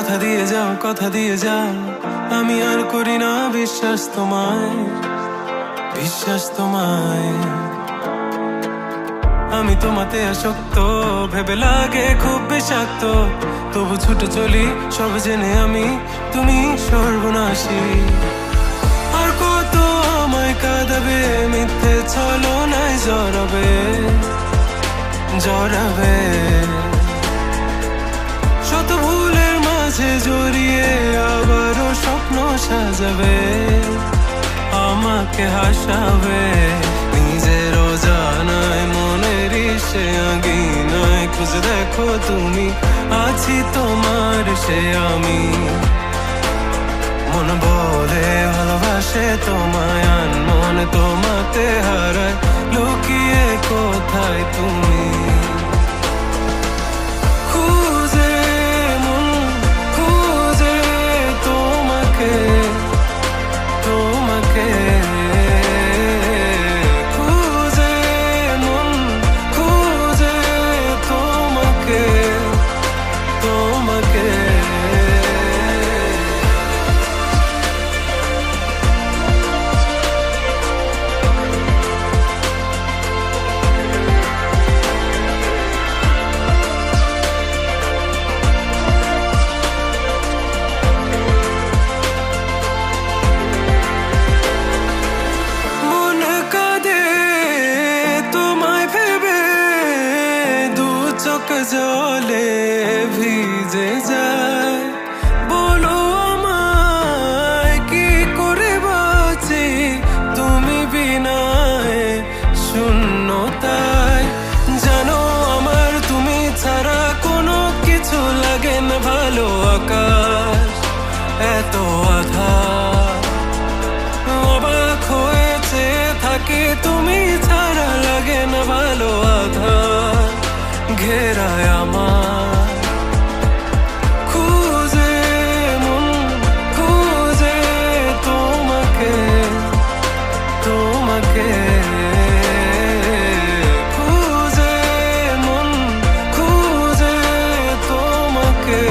কথা দিয়ে যাও আমি আর করি না বিশ্বাস তোমায় আমি তোমাতে আসক্ত ভেবে লাগে খুব বিষাক্ত তবু ছুটে চলি সব জেনে আমি তুমি সর্বনাশী আর কত আমায় কাঁদাবে মিথ্যে ছলনায় জড়াবে শত ভুলের মাঝে জড়িয়ে আবারও স্বপ্ন সাজাবে আমাকে হাসাবে নিজের অজানায় মনের সে আঙিনায় খুঁজে দেখো তুমি আছি তোমার সে আমি মন বলে ভালোবাসে তোমায় আনমন তোমাতে হারায় লুকিয়ে কোথায় তুমি জলে ভিজে যায় বলো আমায় কি করে বাঁচি তুমি বিনায় শূন্যতায় জানো আমার তুমি ছাড়া কোনো কিছু লাগে না ভালো আকাশ এত আধার অবাক হয়েছে থাকি তুমি ছাড়া লাগে না ভালো আধার ঘেরায় আমার খুঁজে মন খুঁজে তোমাকে খুঁজে মন খুঁজে তোমাকে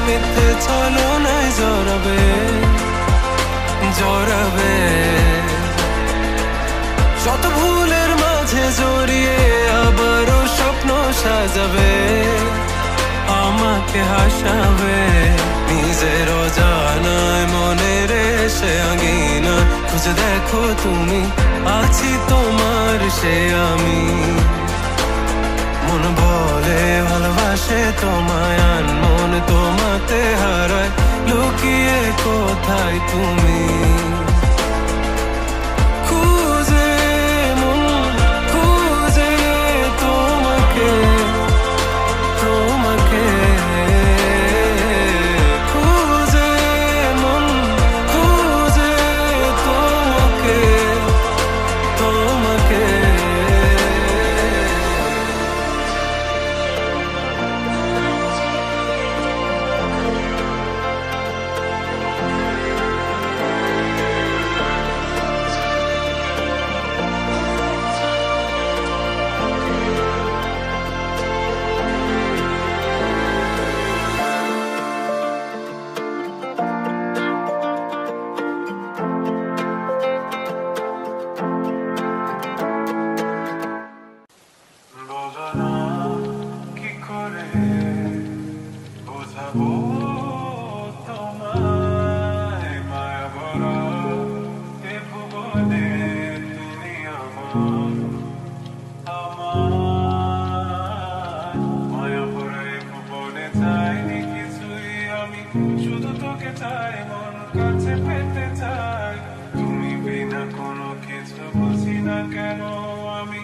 মিথ্যে ছলনায় জড়াবে শত ভুলের মাঝে জড়িয়ে আবারও স্বপ্ন সাজাবে আমাকে হাসাবে নিজের অজানায় মনের সে আঙিনা খুঁজে দেখো তুমি আছি তোমার সে আমি মন বলে ভালোবাসে তোমায় আনমন তোমাতে হারায় লুকিয়ে কোথায় তুমি খুঁজে মন খুঁজে তোমাকে খুঁজে মন খুঁজে তোমাকে শুধু তোকে চাই মন কাছে পেতে চাই তুমি বিনা কোনো কিছু বুঝি না কেন আমি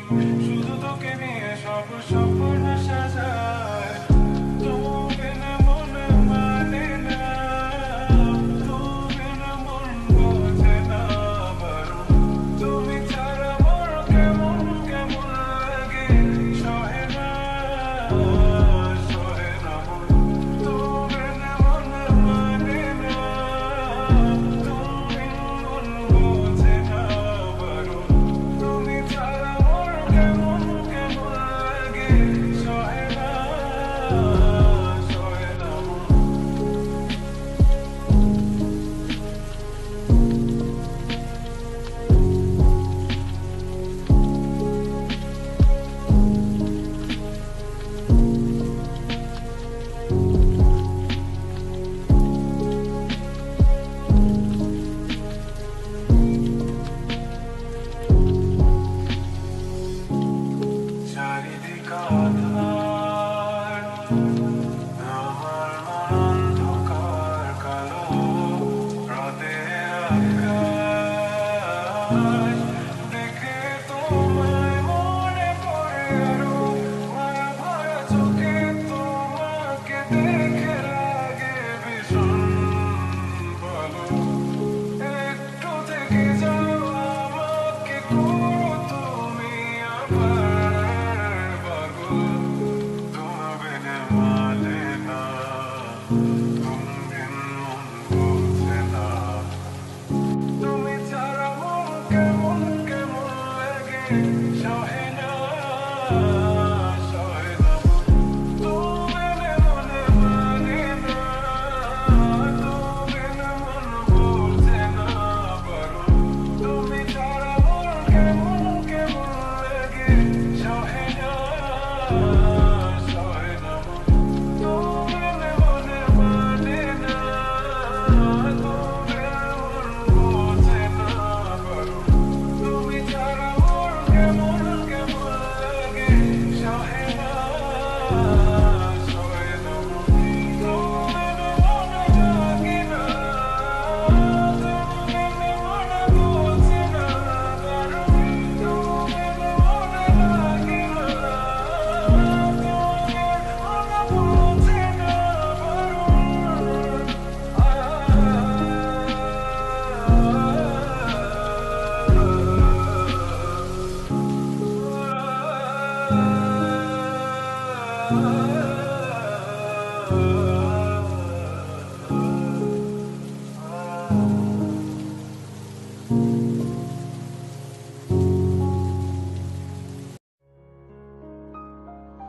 শুধু তোকে নিয়ে সব স্বপ্ন সাজাই তুমি বিনা মন মানে না তুমি বিনা মন বোঝে না আধার আমার মন অন্ধকার কালো রাতের আকাশ দেখে তোমায় মনে পড়ে আরো মায়া ভরা চোখে তোমাকে দেখে লাগে ভীষণ ভালো একটু থেকে যাও আমাকে করো তুমি আবার পাগল তোমার বিনে মানে না তুমি বিন মন বলছে না তুমি ছাড়া মন কেমন কেমন লাগে সহে না সহে না তুমি বিনে মনে মানে না তুমি বিনে মন বলছে না পারো তুমি ছাড়া মন কেমন কেমন লাগে সহে না সহে না তুমি বিনে মনে মানে না তুমি বিনে মন বলছে না পারো তুমি ছাড়া মন কেমন কেমন লাগে সহে না সহে না তুমি বিনে মনে লাগে না তুমি বিনে মনে বলছে না পারো তুমি বিনে মনে লাগে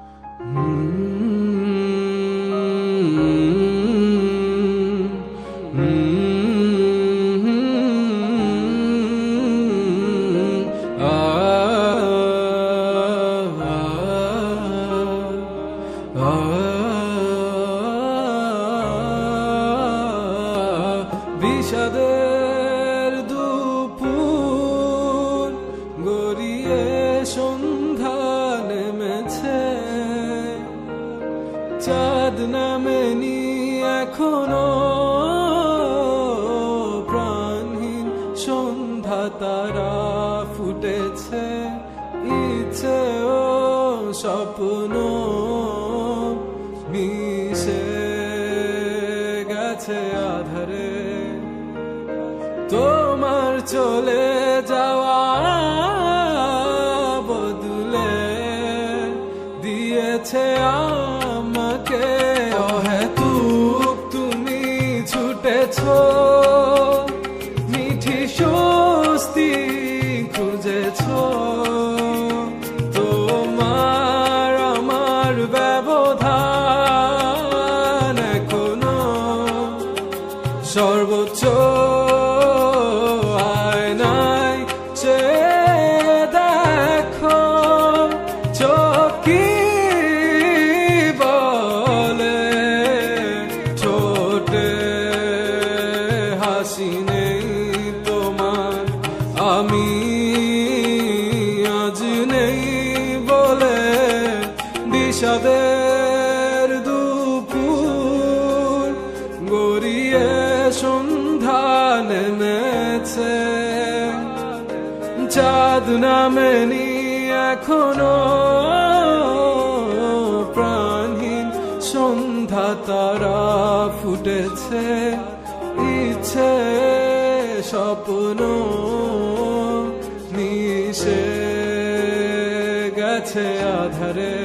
না তুমি বিনে মনে বলছে বিষাদের দুপুর গড়িয়ে সন্ধ্যা নেমেছে চাঁদ নামেনি এখনো প্রাণহীন সন্ধ্যা তারা ফুটেছে ইচ্ছে ও স্বপ্ন মিশে গেছে আধারে তোমার চলে যাওয়া বদলে দিয়েছে আমাকে অহেতুক তুমি ছুটেছো মিঠি স্বস্তি খুঁজেছো তোমার আমার ব্যবধান এখনো সর্বোচ্চ আয়নায় চেয়ে দেখো চোখ কি বলে ঠোঁটে হাসি নেই তোমার আমি আজ নেই বলে বিষাদের দুপুর গড়িয়ে সন্ধ্যা নেমেছে চাঁদ নামেনি এখনো প্রাণহীন সন্ধ্যা তারা ফুটেছে ইচ্ছে স্বপ্ন মিশে গেছে আধারে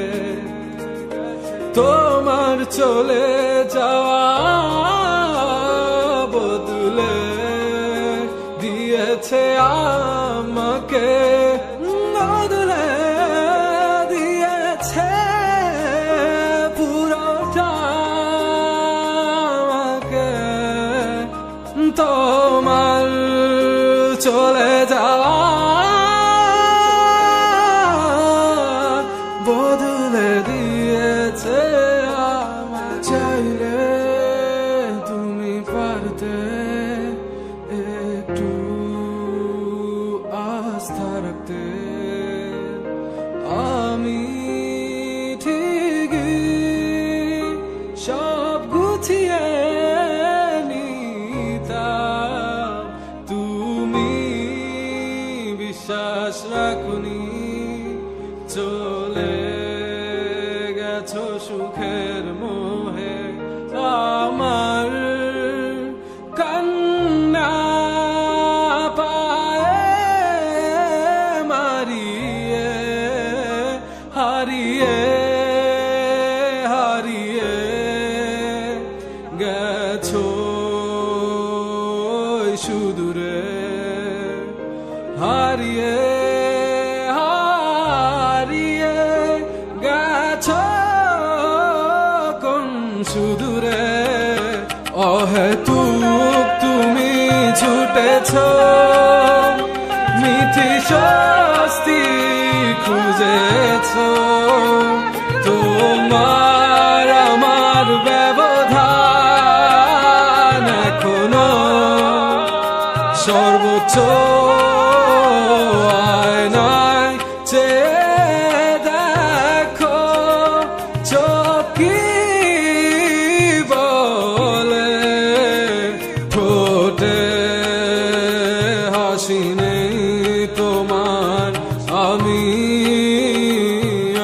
তোমার চলে যাওয়া বদলে দিয়েছে আমাকে বদলে দিয়েছে পুরোটা আমাকে তোমার চলে যাওয়া বদলে দিয়েছে আমার চাইলে তুমি পারতে একটু আস্থা রাখতে আমি চলে গেছো সুখের মোহে আমার কান্না পায়ে মারিয়ে হারিয়ে হারিয়ে গেছো সুদূরে হারিয়ে হারিয়ে গেছো কোন সুদূরে অহেতুক তুমি ছুটেছ মিথি স্বস্তি খুঁজেছ তোমার আমার ব্যবধান এখনো সর্বোচ্চ আয়নায় চেয়ে দেখো চোখি বলে ঠোঁটে হাসি নেই তোমার আমি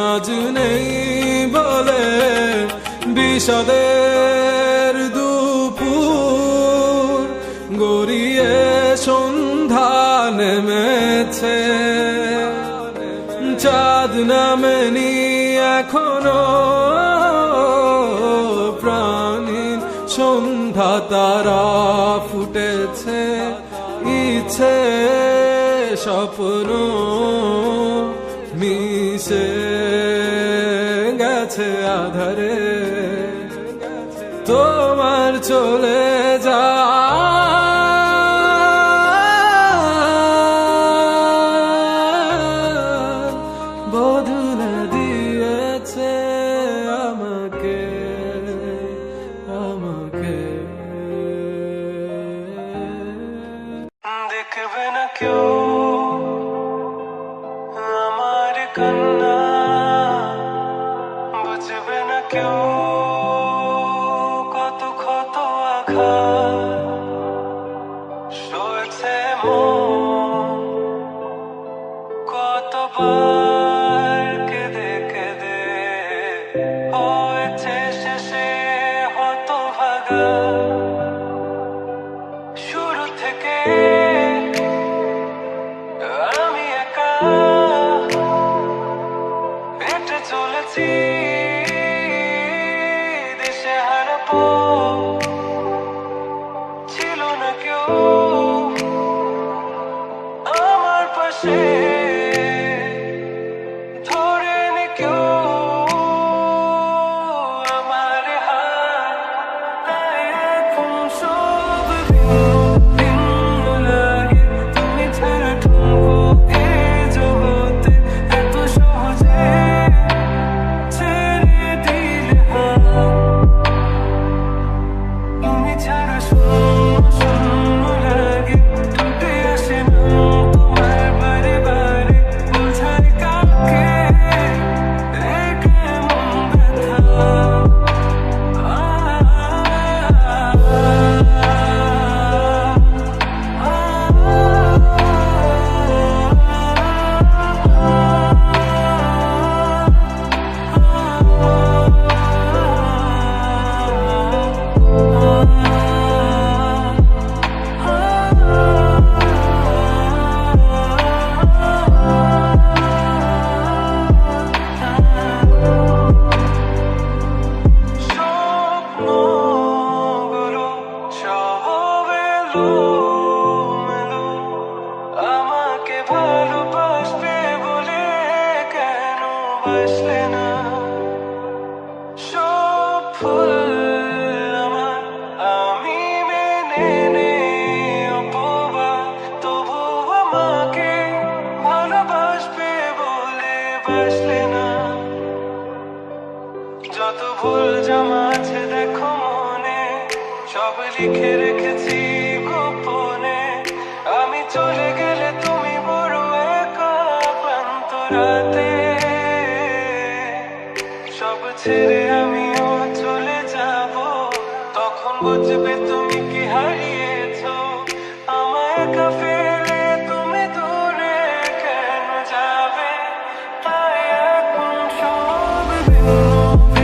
আজ নেই বলে বিষাদের দুপুর গড়িয়ে সন্ধ্যা নেমেছে চাঁদ নামেনি এখনো প্রাণীর সন্ধ্যা তারা ফুটেছে ইচ্ছে স্বপ্ন মিশে গেছে আধারে তোমার চলে যা বদলে দিয়েছে আমাকে আমাকে দেখবে না কেউ আমার কান্না বুঝবে না কেউ কত ক্ষত আঘাত সয়েছে মন কতবার কেঁদে কেঁদে হয়েছে শেষে হতভাগা শুরু থেকে আমি একা হেঁটে চলেছি দেশে হারাবো ছিল না কেউ আমার পাশে ধরে নি কেউ আমার হাত এখন সব ভিন্ন লাগে তুমি ছাড়া ঠুনকো এ জগতে এত সহজে ছেড়ে দিলে তুমি ছাড়া শূন্য শূন্য লাগে টুটে আসে না তোমার বারে বারে বোঝায় কাকে এ কেমন ব্যথা স্বপ্নগুলো সব এলোমেলো আমাকে ভালোবাসবে বলে কেন বাসলে না সব ফুল আমার আমি মেনে নেই অপবাদ তবু আমাকে ভালোবাসবে বলে বাসলে না যত ভুল জমা আছে দেখো মনে সব লিখে রেখেছি গোপনে আমি চলে গেলে তুমি বড় একা ক্লান্ত রাতে সব ছেড়ে আমিও চলে যাব তখন বুঝবে তুমি কি হারিয়েছো আমায় একা ফেলে তুমি দূরে কেন যাবে তাই এখন ভিন্ন